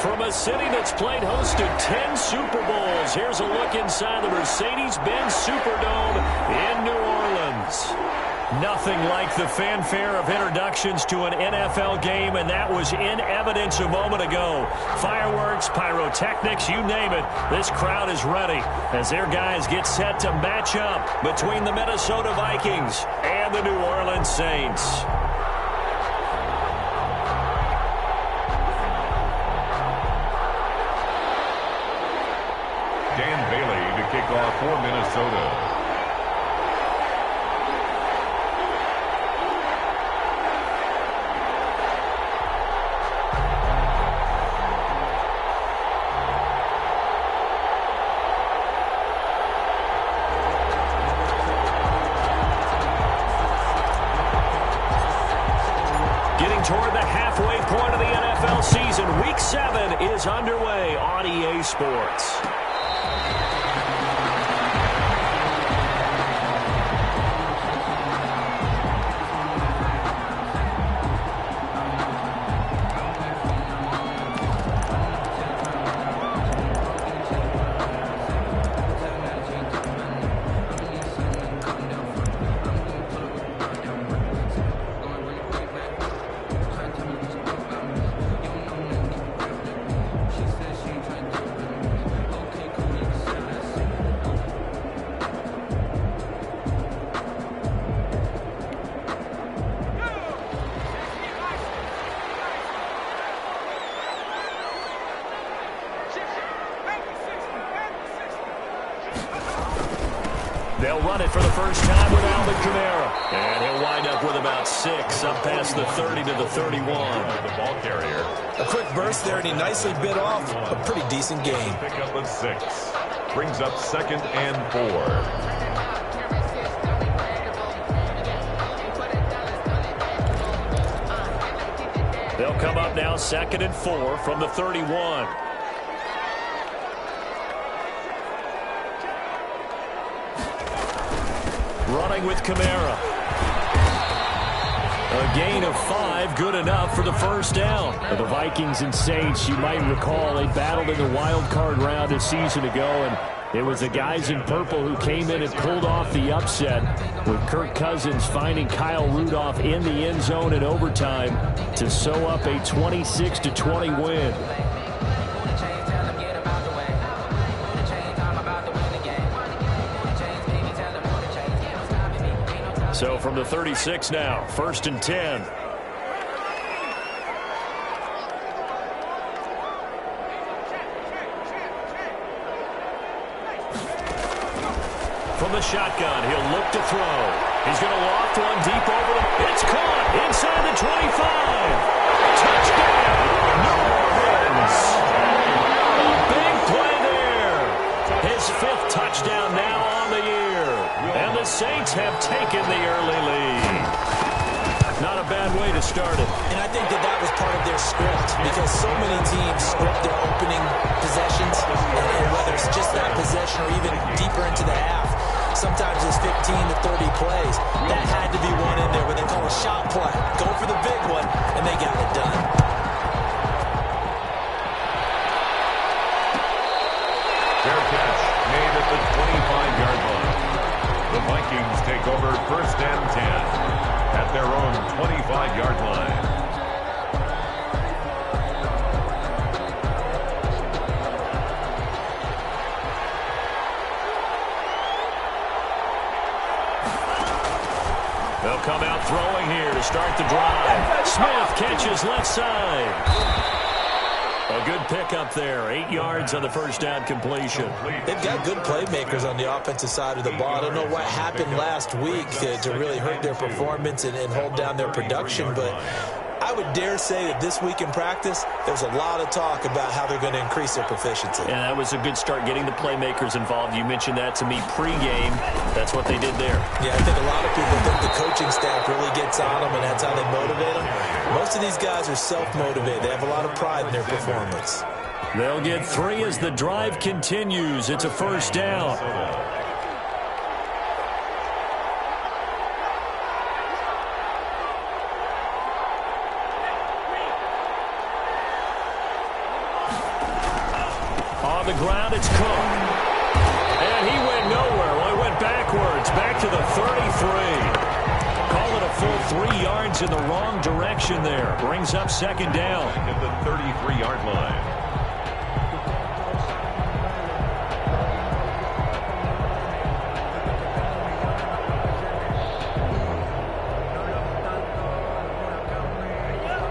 From a city that's played host to 10 Super Bowls, here's a look inside the Mercedes-Benz Superdome in New Orleans. Nothing like the fanfare of introductions to an NFL game, and that was in evidence a moment ago. Fireworks, pyrotechnics, you name it. This crowd is ready as their guys get set to match up between the Minnesota Vikings and the New Orleans Saints. Dan Bailey to kick off for Minnesota. Getting toward the halfway point of the NFL season, Week 7 is underway on EA Sports. They'll run it for the first time with Alvin Kamara. And he'll wind up with about 6 up past the 30 to the 31. The ball carrier. A quick burst there, and he nicely bit off a pretty decent gain. Pick up a 6. Brings up 2nd and 4. They'll come up now 2nd and 4 from the 31. Running with Kamara. A gain of 5, good enough for the first down. The Vikings and Saints, you might recall, they battled in the wild card round a season ago, and it was the guys in purple who came in and pulled off the upset, with Kirk Cousins finding Kyle Rudolph in the end zone in overtime to sew up a 26-20 win. So from the 36 now, 1st and 10. From the shotgun, he'll look to throw. He's going to loft one deep over the... It's caught inside the 25. Touchdown, New Orleans. A big play there. His 5th touchdown now on the year. And the Saints have taken the early lead. Not a bad way to start it. And I think that was part of their script, because so many teams script their opening possessions, and whether it's just that possession or even deeper into the half, sometimes it's 15 to 30 plays. That had to be one in there where they call a shot play. Go for the big one, and they got it done. Fair catch made at the 25-yard line. The Vikings take over 1st and 10 at their own 25-yard line. They'll come out throwing here to start the drive. Smith catches left side. A good pickup there. 8 yards on the first down completion. They've got good playmakers on the offensive side of the ball. I don't know what happened last week to really hurt their performance and hold down their production, but I would dare say that this week in practice, there's a lot of talk about how they're going to increase their proficiency. And that was a good start, getting the playmakers involved. You mentioned that to me pregame. That's what they did there. Yeah, I think a lot of people think the coaching staff really gets on them, and that's how they motivate them. Most of these guys are self-motivated. They have a lot of pride in their performance. They'll get 3 as the drive continues. It's a first down. On the ground, it's Cook. And he went nowhere. Well, he went backwards, back to the 33. Call it a full 3 yards in the wrong direction there. Brings up second down. At the 33-yard line.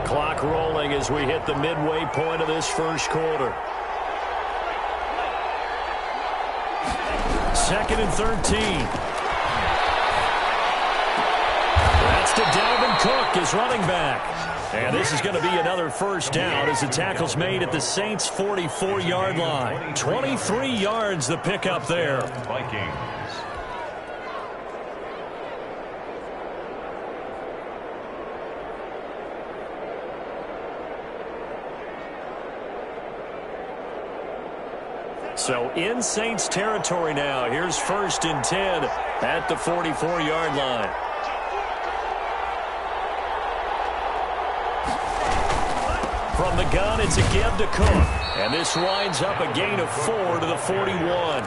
Clock rolling as we hit the midway point of this first quarter. 2nd and 13. That's to Dalvin Cook, his running back. And this is going to be another first down as the tackle's made at the Saints' 44-yard line. 23 yards the pickup there. Vikings. So in Saints territory now. Here's 1st and 10 at the 44-yard line. From the gun, it's a give to Cook. And this winds up a gain of 4 to the 41.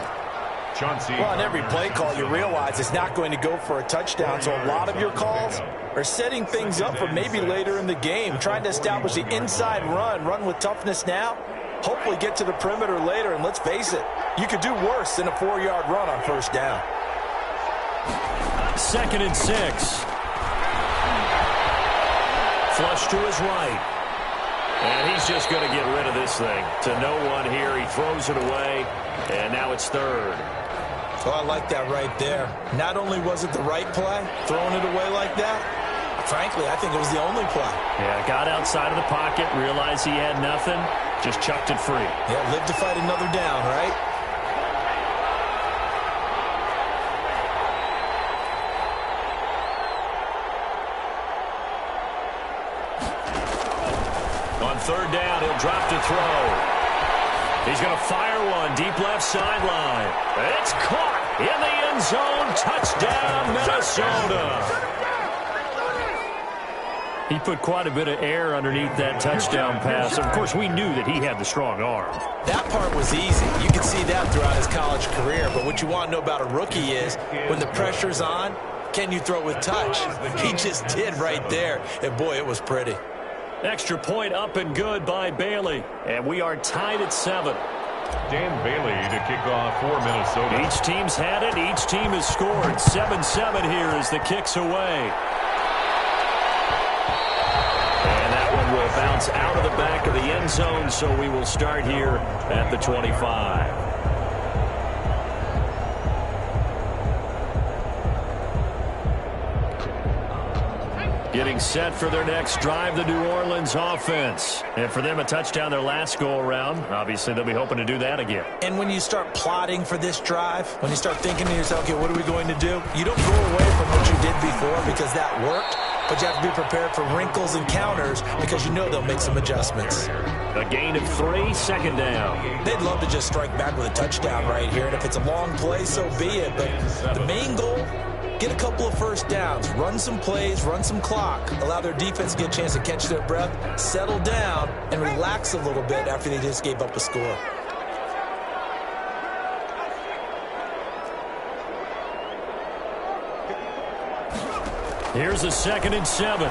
Chauncey. Well, on every play call, you realize it's not going to go for a touchdown. So a lot of your calls are setting things up for maybe later in the game, trying to establish the inside run with toughness now. Hopefully get to the perimeter later, and let's face it, you could do worse than a 4-yard run on first down. 2nd and 6. Flush to his right. And he's just going to get rid of this thing. To no one here. He throws it away, and now it's 3rd. Oh, I like that right there. Not only was it the right play, throwing it away like that, frankly, I think it was the only play. Yeah, got outside of the pocket, realized he had nothing, just chucked it free. Yeah, live to fight another down, right? On 3rd down, he'll drop to throw. He's going to fire one deep left sideline. It's caught in the end zone. Touchdown, Minnesota. He put quite a bit of air underneath that touchdown pass. Of course, we knew that he had the strong arm. That part was easy. You can see that throughout his college career. But what you want to know about a rookie is when the pressure's on, can you throw with touch? He just did right there. And, boy, it was pretty. Extra point up and good by Bailey. And we are tied at 7. Dan Bailey to kick off for Minnesota. Each team's had it. Each team has scored. 7-7 here as the kick's away. And that one will bounce out of the back of the end zone, so we will start here at the 25. Getting set for their next drive, the New Orleans offense. And for them, a touchdown their last go-around. Obviously, they'll be hoping to do that again. And when you start plotting for this drive, when you start thinking to yourself, okay, what are we going to do? You don't go away from what you did before because that worked, but you have to be prepared for wrinkles and counters because you know they'll make some adjustments. A gain of 3, 2nd down. They'd love to just strike back with a touchdown right here, and if it's a long play, so be it. But the main goal, get a couple of first downs, run some plays, run some clock, allow their defense to get a chance to catch their breath, settle down, and relax a little bit after they just gave up a score. Here's a 2nd and 7.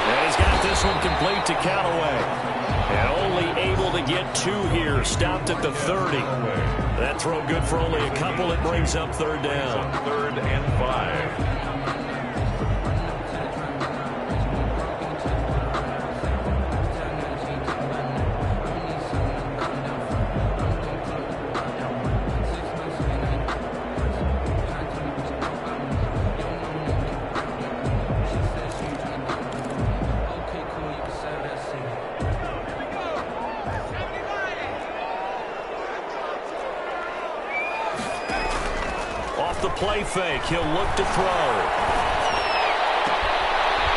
And he's got this one complete to Callaway. And only able to get 2 here. Stopped at the 30. That throw good for only a couple. It brings up 3rd down. 3rd and 5. The play fake. He'll look to throw.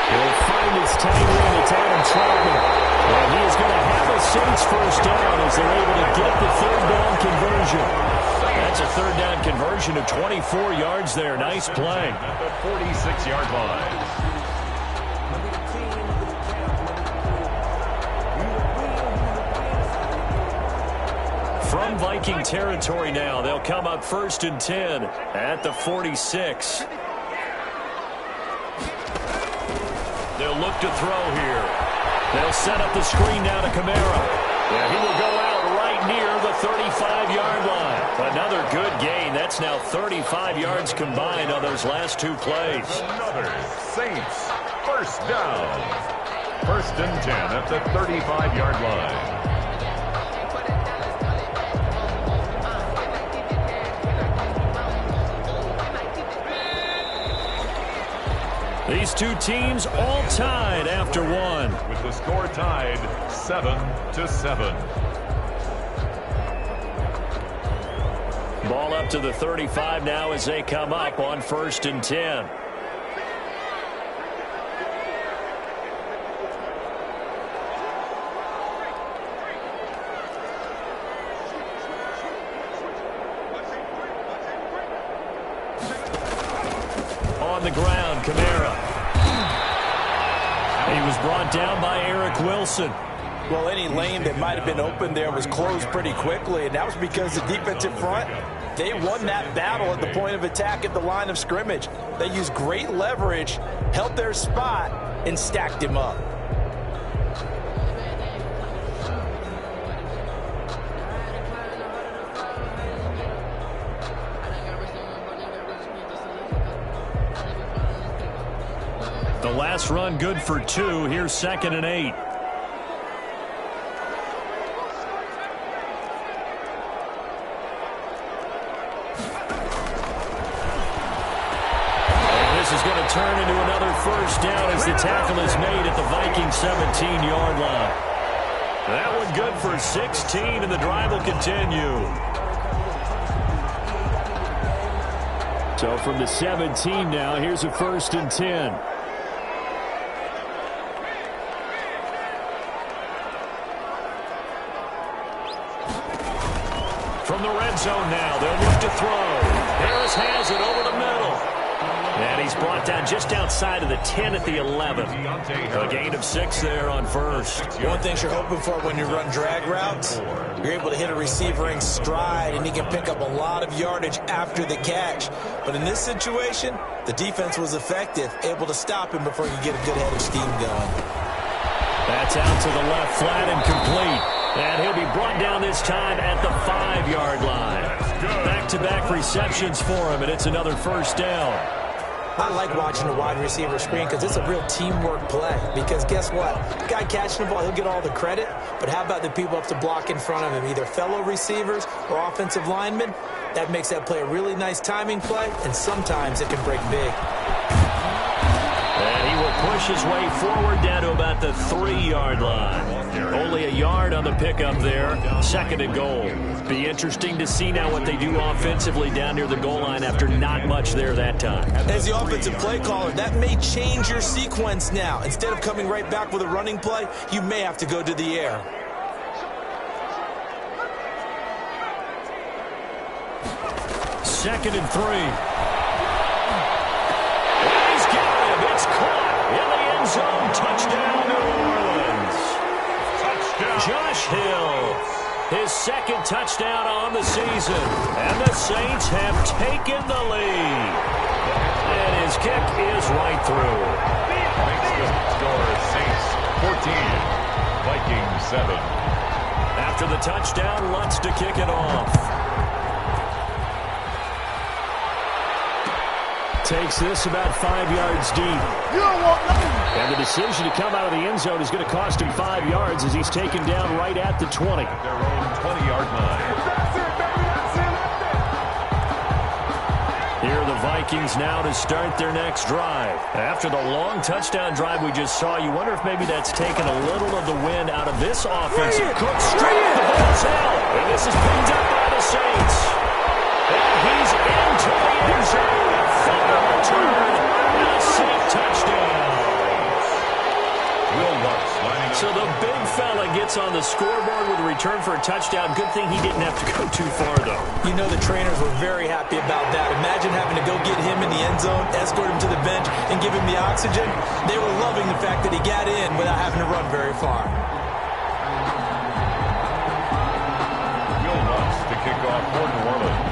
He'll find his tight end. It's Adam Troutman. And he is going to have a Saints first down as they're able to get the 3rd down conversion. That's a 3rd down conversion of 24 yards there. Nice play. At the 46-yard line. From Viking territory now, they'll come up 1st and 10 at the 46. They'll look to throw here. They'll set up the screen now to Kamara. Yeah, he will go out right near the 35-yard line. Another good gain. That's now 35 yards combined on those last 2 plays. Another Saints first down. 1st and 10 at the 35-yard line. These two teams all tied after one. With the score tied 7-7. Ball up to the 35 now as they come up on 1st and 10. On the ground, Kamara. He was brought down by Eric Wilson. Well, any lane that might have been open there was closed pretty quickly, and that was because the defensive front, they won that battle at the point of attack at the line of scrimmage. They used great leverage, held their spot, and stacked him up. The last run good for 2. Here's 2nd and 8. And this is going to turn into another first down as the tackle is made at the Viking 17-yard line. That one good for 16, and the drive will continue. So from the 17 now, here's a 1st and 10. From the red zone now, they'll look to throw. Harris has it over the middle. And he's brought down just outside of the 10 at the 11. A gain of 6 there on 1st. One thing you're hoping for when you run drag routes, you're able to hit a receiver in stride, and he can pick up a lot of yardage after the catch. But in this situation, the defense was effective, able to stop him before you get a good head of steam going. That's out to the left, flat and complete. And he'll be brought down this time at the 5-yard line. Back-to-back receptions for him, and it's another first down. I like watching a wide receiver screen because it's a real teamwork play. Because guess what? The guy catching the ball, he'll get all the credit. But how about the people up to block in front of him, either fellow receivers or offensive linemen? That makes that play a really nice timing play, and sometimes it can break big. And he will push his way forward down to about the 3-yard line. Only a yard on the pickup there. 2nd and goal. Be interesting to see now what they do offensively down near the goal line after not much there that time. As the offensive play caller, that may change your sequence now. Instead of coming right back with a running play, you may have to go to the air. Second and 3. He's got him. It's caught in the end zone. Touchdown, New Orleans. Touchdown. Josh Hill. His 2nd touchdown on the season. And the Saints have taken the lead. And his kick is right through. Makes the score Saints 14, Vikings 7. After the touchdown, Lutz to kick it off. Takes this about 5 yards deep. And the decision to come out of the end zone is going to cost him 5 yards as he's taken down right at the 20. At their own 20-yard line. Here are the Vikings now to start their next drive. After the long touchdown drive we just saw, you wonder if maybe that's taken a little of the wind out of this offense. Cook straight, the ball's out. And this is picked up by the Saints. And he's into the end zone. Fumble return. And a Saint touchdown. So the big fella gets on the scoreboard with a return for a touchdown. Good thing he didn't have to go too far, though. You know the trainers were very happy about that. Imagine having to go get him in the end zone, escort him to the bench, and give him the oxygen. They were loving the fact that he got in without having to run very far. Will Lutz kickoff for New Orleans.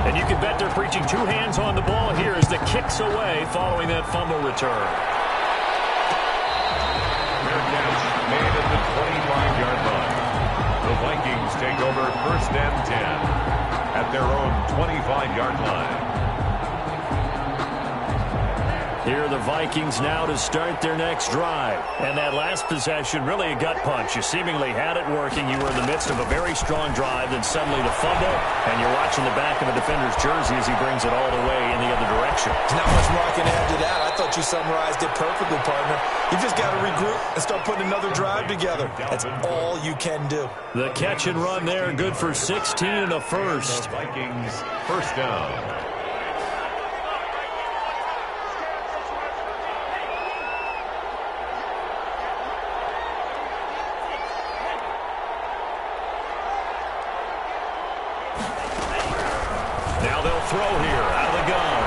And you can bet they're preaching two hands on the ball here as the kick's away following that fumble return. Fair catch made at the 25-yard line. The Vikings take over 1st and 10 at their own 25-yard line. Here are the Vikings now to start their next drive. And that last possession, really a gut punch. You seemingly had it working. You were in the midst of a very strong drive, then suddenly the fumble, and you're watching the back of a defender's jersey as he brings it all the way in the other direction. There's not much more I can add to that. I thought you summarized it perfectly, partner. You just got to regroup and start putting another drive together. That's all you can do. The catch and run there, good for 16 and a first. The Vikings, 1st down. Now they'll throw here out of the gun.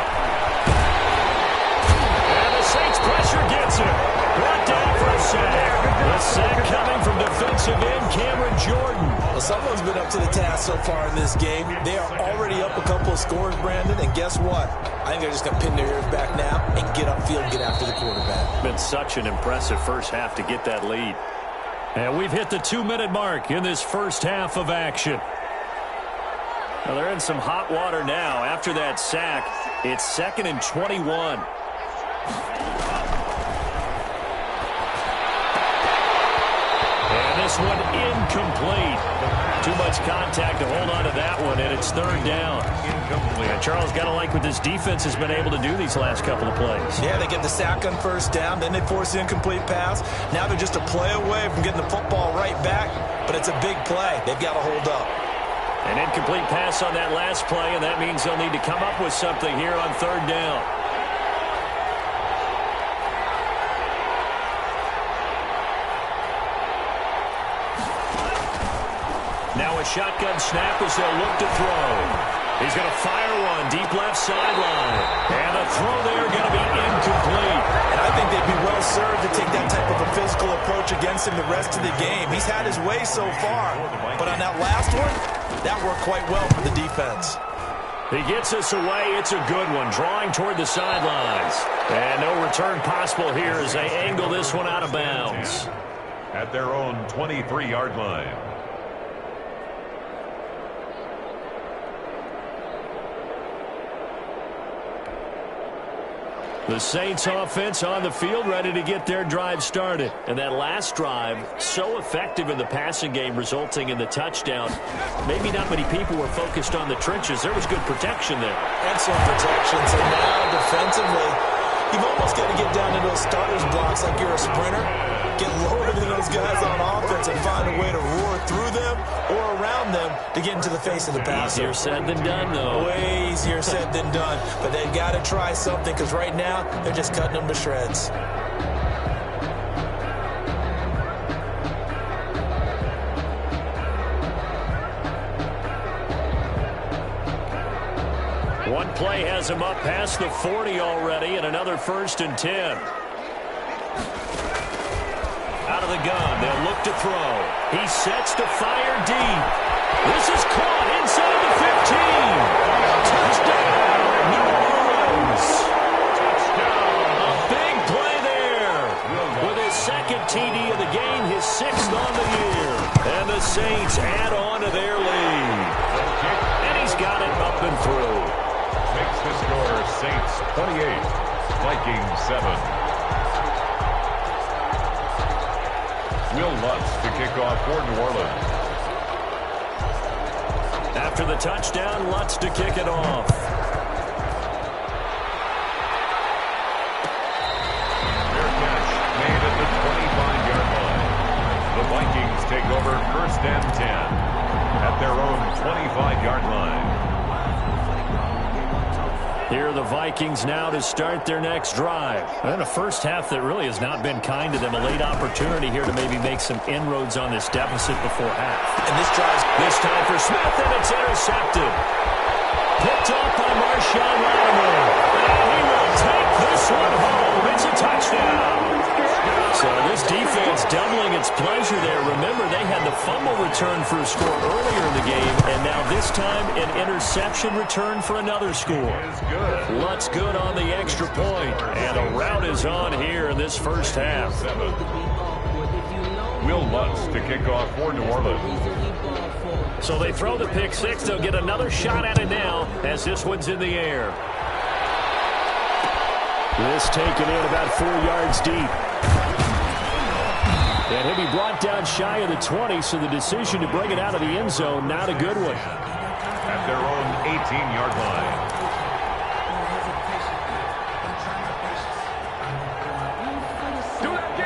And the Saints pressure gets it. Brought down for a sack. The sack coming from defensive end Cameron Jordan. Well, someone's been up to the task so far in this game. They are already up a couple of scores, Brandon, and guess what? I think they're just going to pin their ears back now and get upfield and get after the quarterback. Been such an impressive first half to get that lead. And we've hit the 2-minute mark in this first half of action. Well, they're in some hot water now. After that sack, it's 2nd and 21. And this one incomplete. Too much contact to hold on to that one, and it's 3rd down. Incomplete. And Charles, got to like what this defense has been able to do these last couple of plays. Yeah, they get the sack on 1st down, then they force the incomplete pass. Now they're just a play away from getting the football right back, but it's a big play. They've got to hold up. An incomplete pass on that last play, and that means they'll need to come up with something here on 3rd down. Now a shotgun snap as they'll look to throw. He's going to fire one deep left sideline. And the throw there going to be incomplete. And I think they'd be well served to take that type of a physical approach against him the rest of the game. He's had his way so far, but on that last one, that worked quite well for the defense. He gets us away. It's a good one. Drawing toward the sidelines. And no return possible here as they angle this one out of bounds. At their own 23-yard line. The Saints offense on the field, ready to get their drive started. And that last drive, so effective in the passing game, resulting in the touchdown. Maybe not many people were focused on the trenches. There was good protection there. Excellent protection. So now defensively, you've almost got to get down to those starters blocks like you're a sprinter. Get lower than those guys on offense and find a way to roar through them or around them to get into the face of the passer. Easier said than done, though. Way easier said than done. But they've got to try something because right now they're just cutting them to shreds. One play has him up past the 40 already, and another 1st and 10. Out of the gun, they'll look to throw. He sets to fire deep. This is caught inside the 15. Touchdown, New Orleans. Touchdown. A big play there. With his 2nd TD of the game, his 6th on the year. And the Saints add on to their lead. And he's got it up and through. Makes the score Saints 28, Vikings 7. Will Lutz to kick off for New Orleans. After the touchdown, Lutz to kick it off. Fair catch made at the 25-yard line. The Vikings take over 1st and 10 at their own 25-yard line. Here are the Vikings now to start their next drive. And a first half that really has not been kind to them. A late opportunity here to maybe make some inroads on this deficit before half. And this drive's this time for Smith, and it's intercepted. Picked up by Marshawn Lattimore. And he will take this one home. It's a touchdown. So this defense doubling its pleasure there. Remember, they had the fumble return for a score earlier in the game, and now this time an interception return for another score. Lutz good on the extra point, and a rout is on here in this first half. Will Lutz to kick off for New Orleans. So they throw the pick six. They'll get another shot at it now as this one's in the air. This taken in about 4 yards deep. And he'll be brought down shy of the 20, so the decision to bring it out of the end zone, not a good one. At their own 18-yard line.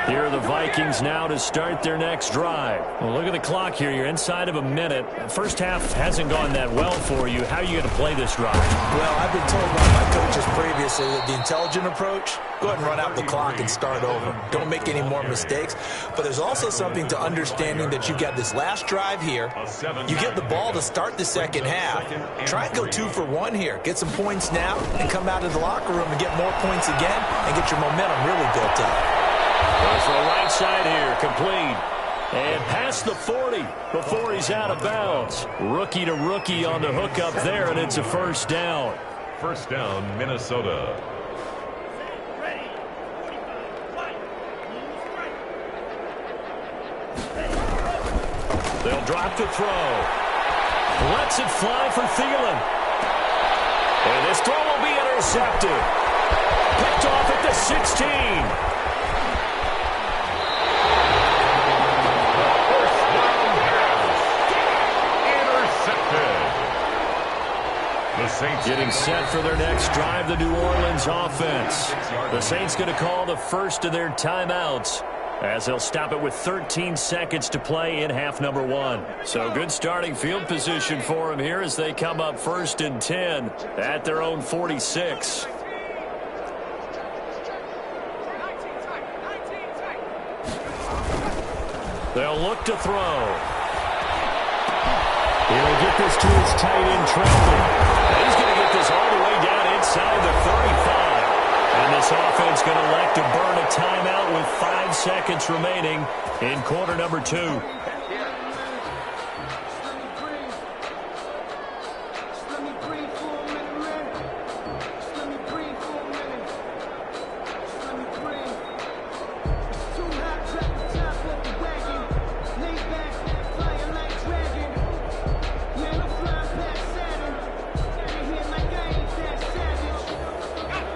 Here are the Vikings now to start their next drive. Well, look at the clock here. You're inside of a minute. First half hasn't gone that well for you. How are you going to play this drive? Well, I've been told by my coaches previously that the intelligent approach, go ahead and run out the clock and start over. Don't make any more mistakes. But there's also something to understanding that you've got this last drive here. You get the ball to start the second half. Try and go 2 for 1 here. Get some points now and come out of the locker room and get more points again and get your momentum really built up. Goes for the right side here, complete. And past the 40 before he's out of bounds. Rookie to rookie on the hook up there, and it's a first down. First down, Minnesota. They'll drop to throw. Lets it fly for Thielen. And this throw will be intercepted. Picked off at the 16. The Saints getting set for their next drive, the New Orleans offense. The Saints going to call the first of their timeouts as they'll stop it with 13 seconds to play in half number 1. So good starting field position for them here as they come up first and 10 at their own 46. They'll look to throw. He'll get this to his tight end, Trenton. He's going to get this all the way down inside the 35. And this offense going to elect to burn a timeout with 5 seconds remaining in quarter number 2.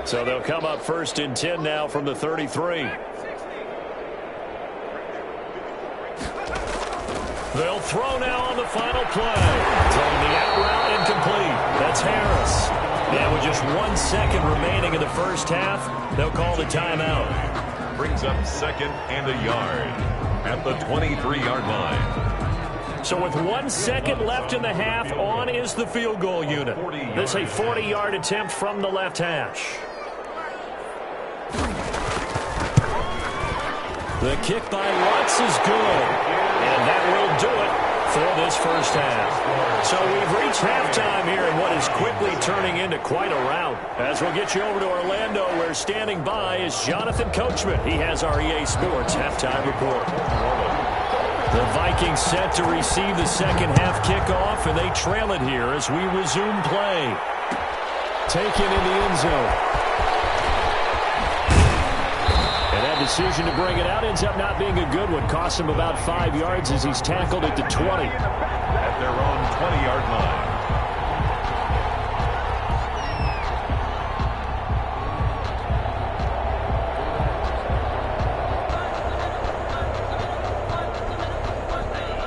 So they'll come up first and 10 now from the 33. They'll throw now on the final play. Throwing the out route incomplete. That's Harris. And with just 1 second remaining in the first half, they'll call the timeout. Brings up second and a yard at the 23-yard line. So with 1 second left in the half, on is the field goal unit. This is a 40-yard attempt from the left hash. The kick by Lutz is good. And that will do it for this first half. So we've reached halftime here in what is quickly turning into quite a rout. As we'll get you over to Orlando, where standing by is Jonathan Coachman. He has our EA Sports halftime report. The Vikings set to receive the second half kickoff, and they trail it here as we resume play. Taken in the end zone. And that decision to bring it out ends up not being a good one. Costs him about 5 yards as he's tackled at the 20. At their own 20-yard line.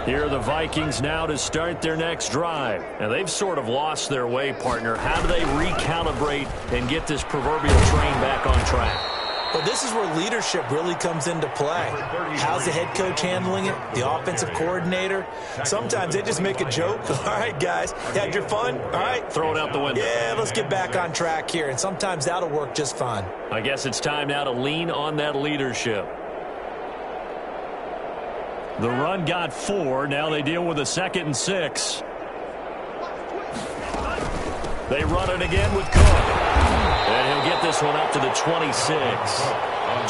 Here are the Vikings now to start their next drive. Now, they've sort of lost their way, partner. How do they recalibrate and get this proverbial train back on track? Well, this is where leadership really comes into play. How's the head coach handling it? The offensive coordinator? Sometimes they just make a joke. All right, guys, you had your fun? All right. Throw it out the window. Yeah, let's get back on track here. And sometimes that'll work just fine. I guess it's time now to lean on that leadership. The run got 4. Now they deal with a 2nd and 6. They run it again with Cook. And he'll get get this one up to the 26.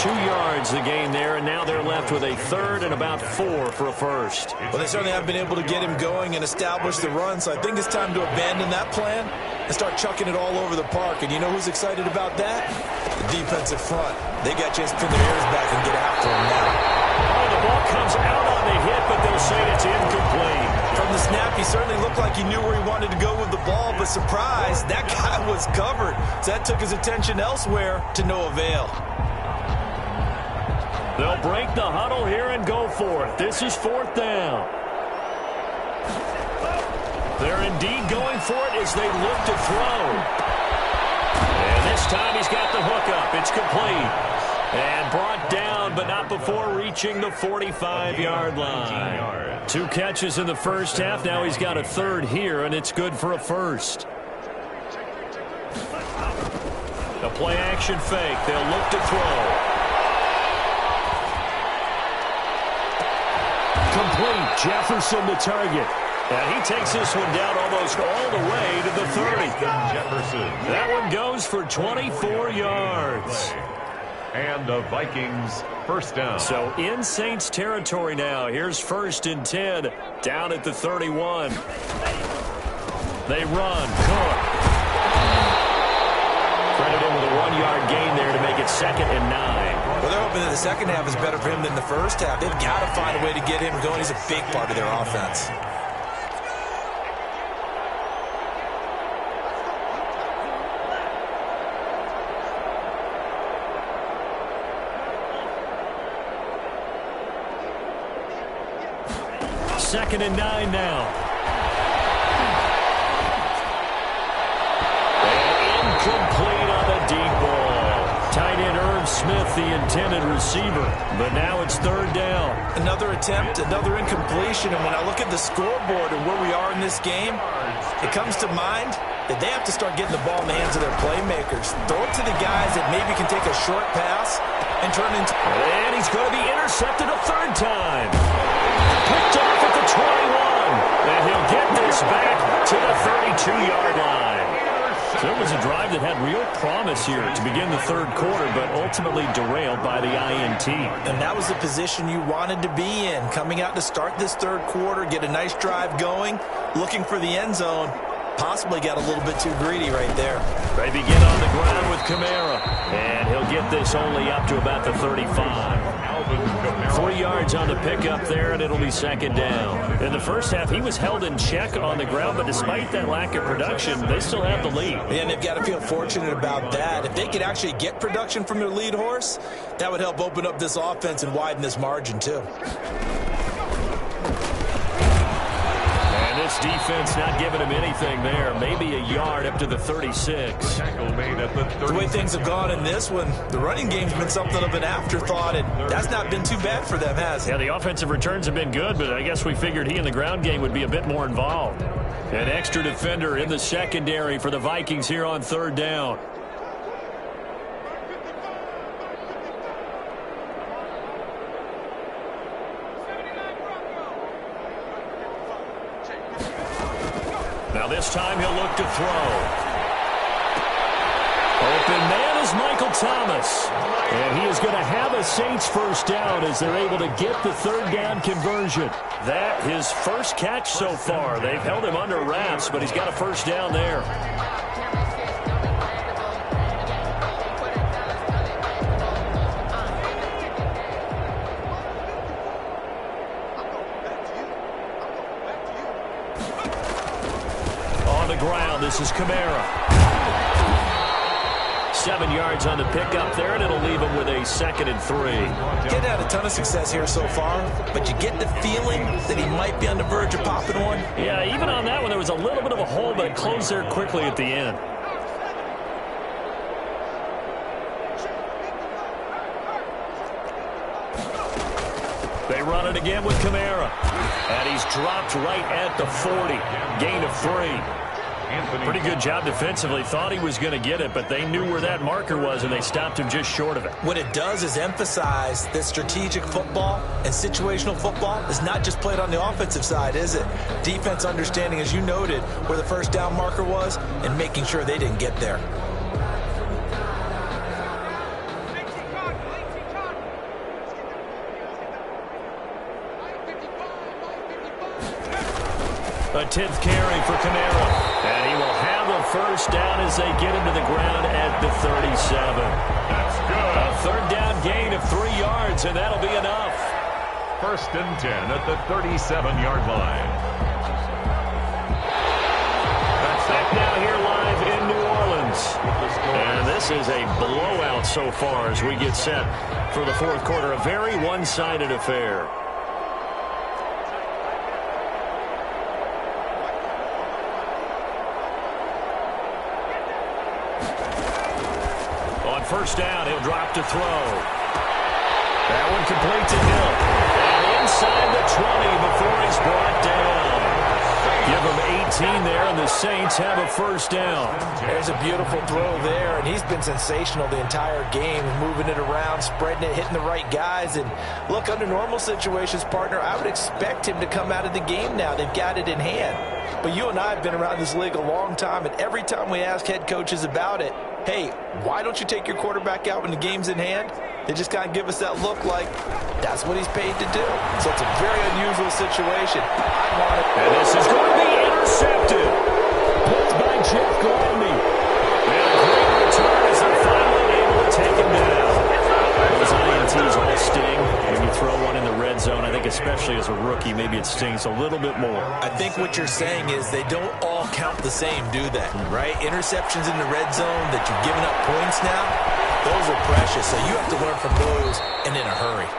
2 yards the gain there, and now they're left with a third and about 4 for a first. Well, they certainly haven't been able to get him going and establish the run, so I think it's time to abandon that plan and start chucking it all over the park. And you know who's excited about that? The defensive front. They got a chance to pin their ears back and get after him now. Oh, the ball comes out on the hit, but they'll say it's incomplete. From the snap, he certainly looked like he knew where he wanted to go with the ball, but surprise, that guy was covered. So that took his attention elsewhere to no avail. They'll break the huddle here and go for it. This is 4th down. They're indeed going for it as they look to throw. And this time he's got the hook up. It's complete. And brought down, but not before reaching the 45-yard line. 2 catches in the first half. Now he's got a third here, and it's good for a first. A play-action fake. They'll look to throw. Complete. Jefferson the target. And he takes this one down almost all the way to the 30. Jefferson. That one goes for 24 yards. And the Vikings first down. So in Saints territory now. Here's 1st and 10 down at the 31. They run. Cook. Credit him with a 1-yard gain there to make it 2nd and 9. Well, they're hoping that the second half is better for him than the first half. They've got to find a way to get him going. He's a big part of their offense. Second and 9 now. And incomplete on the deep ball. Tight end Irv Smith, the intended receiver. But now it's 3rd down. Another attempt, another incompletion. And when I look at the scoreboard and where we are in this game, it comes to mind that they have to start getting the ball in the hands of their playmakers. Throw it to the guys that maybe can take a short pass and turn into... And he's going to be intercepted a 3rd time. Picked off at the 21. And he'll get this back to the 32-yard line. So it was a drive that had real promise here to begin the 3rd quarter, but ultimately derailed by the INT. And that was the position you wanted to be in. Coming out to start this 3rd quarter, get a nice drive going, looking for the end zone. Possibly got a little bit too greedy right there. They begin on the ground with Kamara. And he'll get this only up to about the 35. 3 yards on the pickup there, and it'll be 2nd down. In the first half, he was held in check on the ground, but despite that lack of production, they still have the lead. And they've got to feel fortunate about that. If they could actually get production from their lead horse, that would help open up this offense and widen this margin, too. This defense not giving him anything there. Maybe a yard up to the 36. The way things have gone in this one, the running game's been something of an afterthought, and that's not been too bad for them, has it? Yeah, the offensive returns have been good, but I guess we figured he in the ground game would be a bit more involved. An extra defender in the secondary for the Vikings here on 3rd down. Now this time he'll look to throw. Open man is Michael Thomas. And he is going to have a Saints first down as they're able to get the 3rd down conversion. That his first catch so far. They've held him under wraps, but he's got a first down there. Ground. This is Kamara. 7 yards on the pickup there, and it'll leave him with a 2nd and 3. Getting had a ton of success here so far, but you get the feeling that he might be on the verge of popping one. Yeah, even on that one, there was a little bit of a hole, but it closed there quickly at the end. They run it again with Kamara. And he's dropped right at the 40. Gain of 3. Pretty good job defensively. Thought he was going to get it, but they knew where that marker was, and they stopped him just short of it. What it does is emphasize that strategic football and situational football is not just played on the offensive side, is it? Defense understanding, as you noted, where the first down marker was and making sure they didn't get there. A 10th carry for Kamara. And he will have a first down as they get him to the ground at the 37. That's good. A third down gain of 3 yards, and that'll be enough. First and 10 at the 37-yard line. Back now here live in New Orleans. And this is a blowout so far as we get set for the fourth quarter. A very one-sided affair. On first down, he'll drop to throw. That one complete to Hill. And inside the 20 before he's brought down. Give him 18 there, and the Saints have a first down. There's a beautiful throw there, and he's been sensational the entire game, moving it around, spreading it, hitting the right guys. And look, under normal situations, partner, I would expect him to come out of the game now. They've got it in hand. But you and I have been around this league a long time, and every time we ask head coaches about it, hey, why don't you take your quarterback out when the game's in hand? They just kind of give us that look like that's what he's paid to do. So it's a very unusual situation. I want it. And this is going to be intercepted. Pulled by Jeff Gladney. And a great return as they're finally able to take him down. Those INTs all sting when you throw one in the red zone. I think especially as a rookie, maybe it stings a little bit more. I think what you're saying is they don't all count the same, do they? Right? Interceptions in the red zone that you've given up points now, those are precious. So you have to learn from those and in a hurry.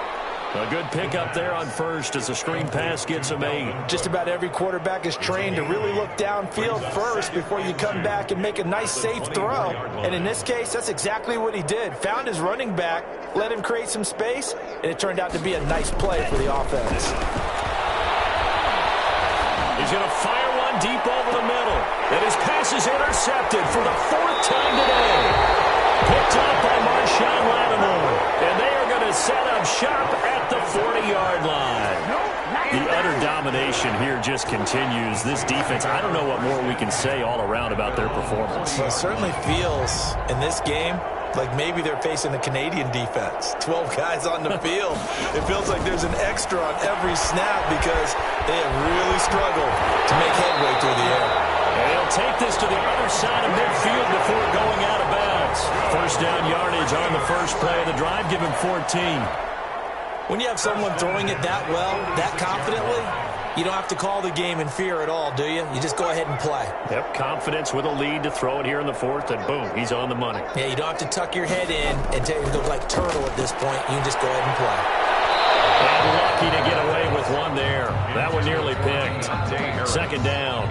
A good pickup there on first as the screen pass gets him made. Just about every quarterback is trained to really look downfield first before you come back and make a nice, safe throw. And in this case, that's exactly what he did. Found his running back, let him create some space, and it turned out to be a nice play for the offense. He's going to fire one deep over the middle. And his pass is intercepted for the 4th time today. Picked up by Marshawn Lattimore. And they are going to set up shop at the 40-yard line. The utter domination here just continues. This defense, I don't know what more we can say all around about their performance. Well, it certainly feels in this game like maybe they're facing the Canadian defense. 12 guys on the field. It feels like there's an extra on every snap because they have really struggled to make headway through the air. And he'll take this to the other side of midfield before going out of bounds. First down yardage on the first play of the drive. Give him 14. When you have someone throwing it that well, that confidently, you don't have to call the game in fear at all, do you? You just go ahead and play. Yep, confidence with a lead to throw it here in the 4th, and boom, he's on the money. Yeah, you don't have to tuck your head in and look like turtle at this point. You can just go ahead and play. And lucky to get away with one there. That one nearly picked. Second down.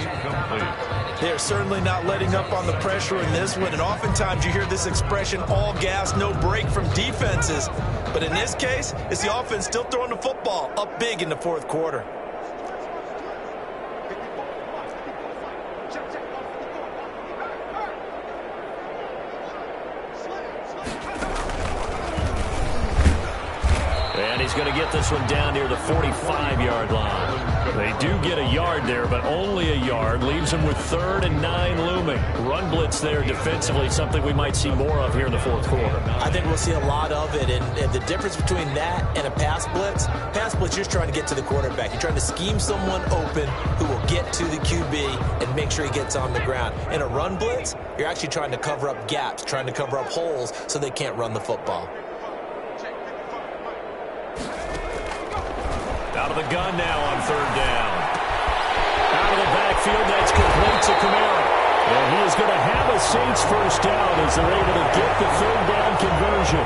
They're certainly not letting up on the pressure in this one, and oftentimes you hear this expression, all gas, no break from defenses. But in this case, it's the offense still throwing the football up big in the 4th quarter. And he's going to get this one down near the 45-yard line. They do get a yard there, but only a yard. Leaves them with 3rd and 9 looming. Run blitz there defensively, something we might see more of here in the 4th quarter. I think we'll see a lot of it, and the difference between that and a pass blitz, you're just trying to get to the quarterback. You're trying to scheme someone open who will get to the QB and make sure he gets on the ground. In a run blitz, you're actually trying to cover up gaps, trying to cover up holes so they can't run the football. Out of the gun now on 3rd down. Out of the backfield, that's complete to Kamara. And he is going to have a Saints first down as they're able to get the 3rd down conversion.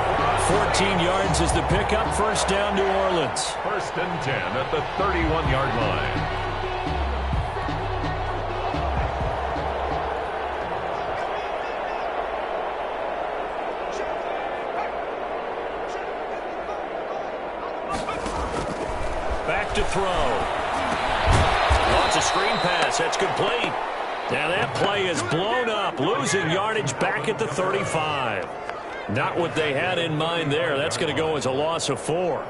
14 yards is the pickup. First down, New Orleans. First and 10 at the 31-yard line. Back to throw. Lots of screen pass. That's complete. Now that play is blown up. Losing yardage back at the 35. Not what they had in mind there. That's going to go as a loss of 4.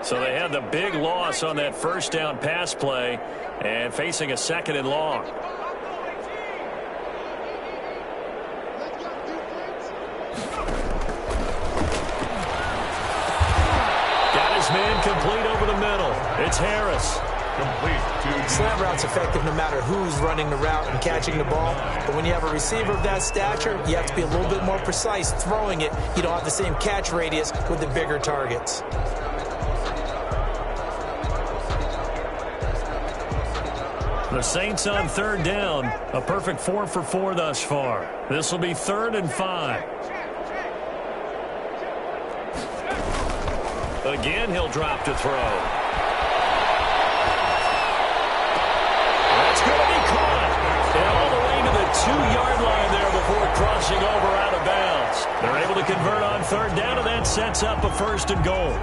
So they had the big loss on that first down pass play and facing a 2nd and long. Got his man complete over the middle. It's Harris. Complete to Slant route's effective no matter who's running the route and catching the ball. But when you have a receiver of that stature, you have to be a little bit more precise throwing it. You don't have the same catch radius with the bigger targets. The Saints on 3rd down. A perfect 4 for 4 thus far. This will be 3rd and 5. Again, he'll drop to throw. That's going to be caught. And all the way to the 2-yard line there before crossing over out of bounds. They're able to convert on 3rd down, and that sets up a 1st and goal.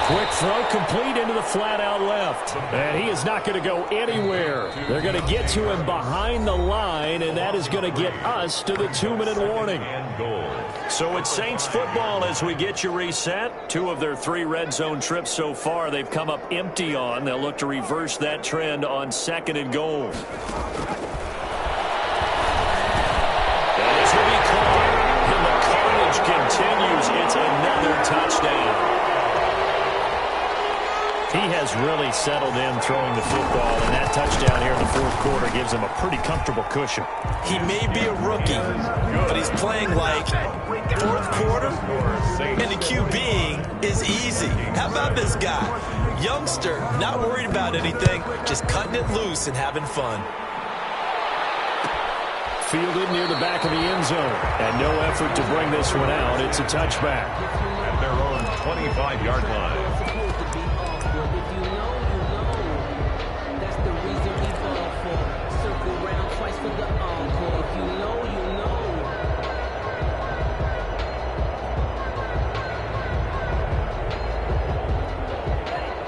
Quick throw complete into the flat out left. And he is not going to go anywhere. They're going to get to him behind the line, and that is going to get us to the 2-minute warning. So it's Saints football as we get you reset. 2 of their 3 red zone trips so far they've come up empty on. They'll look to reverse that trend on 2nd and goal. And this will be caught. And the carnage continues. It's another touchdown. He has really settled in throwing the football, and that touchdown here in the 4th quarter gives him a pretty comfortable cushion. He may be a rookie, but he's playing like 4th quarter, and the QBing is easy. How about this guy? Youngster, not worried about anything, just cutting it loose and having fun. Fielded near the back of the end zone, and no effort to bring this one out. It's a touchback. at their own 25-yard line.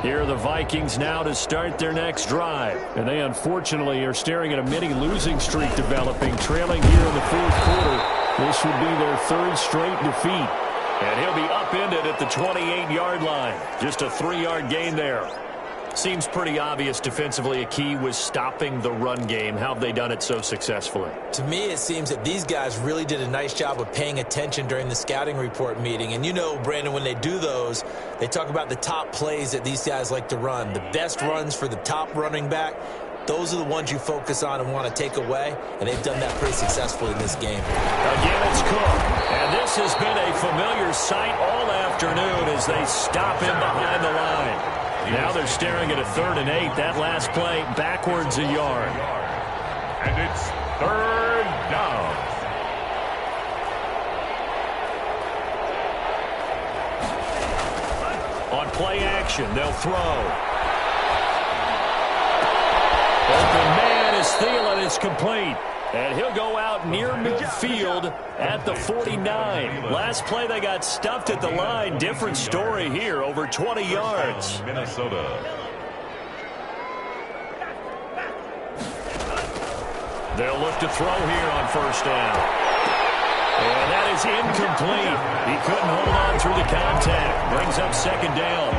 Here are the Vikings now to start their next drive. And they unfortunately are staring at a mini losing streak developing, trailing here in the 4th quarter. This would be their 3rd straight defeat. And he'll be upended at the 28-yard line. Just a 3-yard gain there. Seems pretty obvious defensively a key was stopping the run game. How have they done it so successfully? To me, it seems that these guys really did a nice job of paying attention during the scouting report meeting. And you know, Brandon, when they do those, they talk about the top plays that these guys like to run. The best runs for the top running back, those are the ones you focus on and want to take away. And they've done that pretty successfully in this game. Again, it's Cook. And this has been a familiar sight all afternoon as they stop him behind the line. Now they're staring at a 3rd and 8. That last play backwards a yard. And it's 3rd down. On play action, they'll throw. Open man is Thielen. It's complete. And he'll go out near midfield at the 49. Last play, they got stuffed at the line. Different story here, over 20 yards. Minnesota. They'll look to throw here on 1st down. And that is incomplete. He couldn't hold on through the contact. Brings up 2nd down.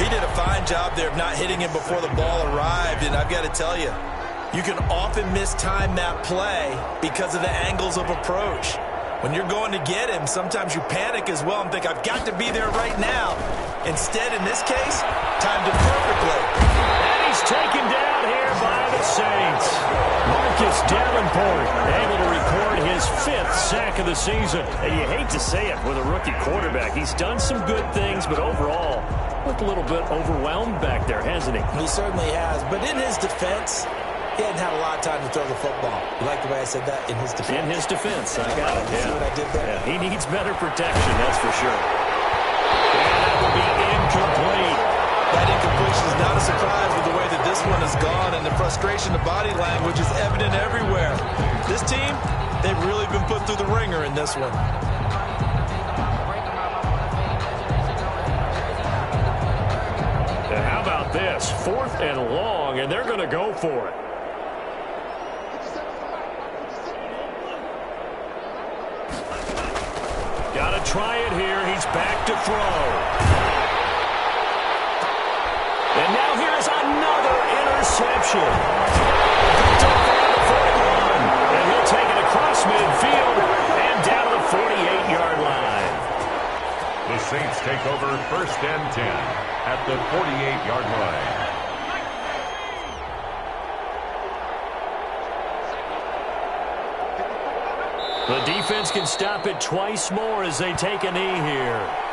He did a fine job there of not hitting him before the ball arrived. And I've got to tell you, you can often mistime that play because of the angles of approach. When you're going to get him, sometimes you panic as well and think, I've got to be there right now. Instead, in this case, timed it perfectly. And he's taken down here by the Saints. Marcus Davenport able to record his 5th sack of the season. And you hate to say it with a rookie quarterback. He's done some good things, but overall, looked a little bit overwhelmed back there, hasn't he? He certainly has. But in his defense, he hadn't had a lot of time to throw the football. You like the way I said that? In his defense. In his defense. I got it. See what I did there? Yeah, he needs better protection, that's for sure. And that will be incomplete. That incompletion is not a surprise with the way that this one has gone, and the frustration, the body language is evident everywhere. This team, they've really been put through the ringer in this one. And how about this? 4th and long, and they're going to go for it. Got to try it here. He's back to throw. And now here's another interception. Picked up there at the 41. And he'll take it across midfield and down to the 48-yard line. The Saints take over 1st and 10 at the 48-yard line. The defense can stop it twice more as they take a knee here.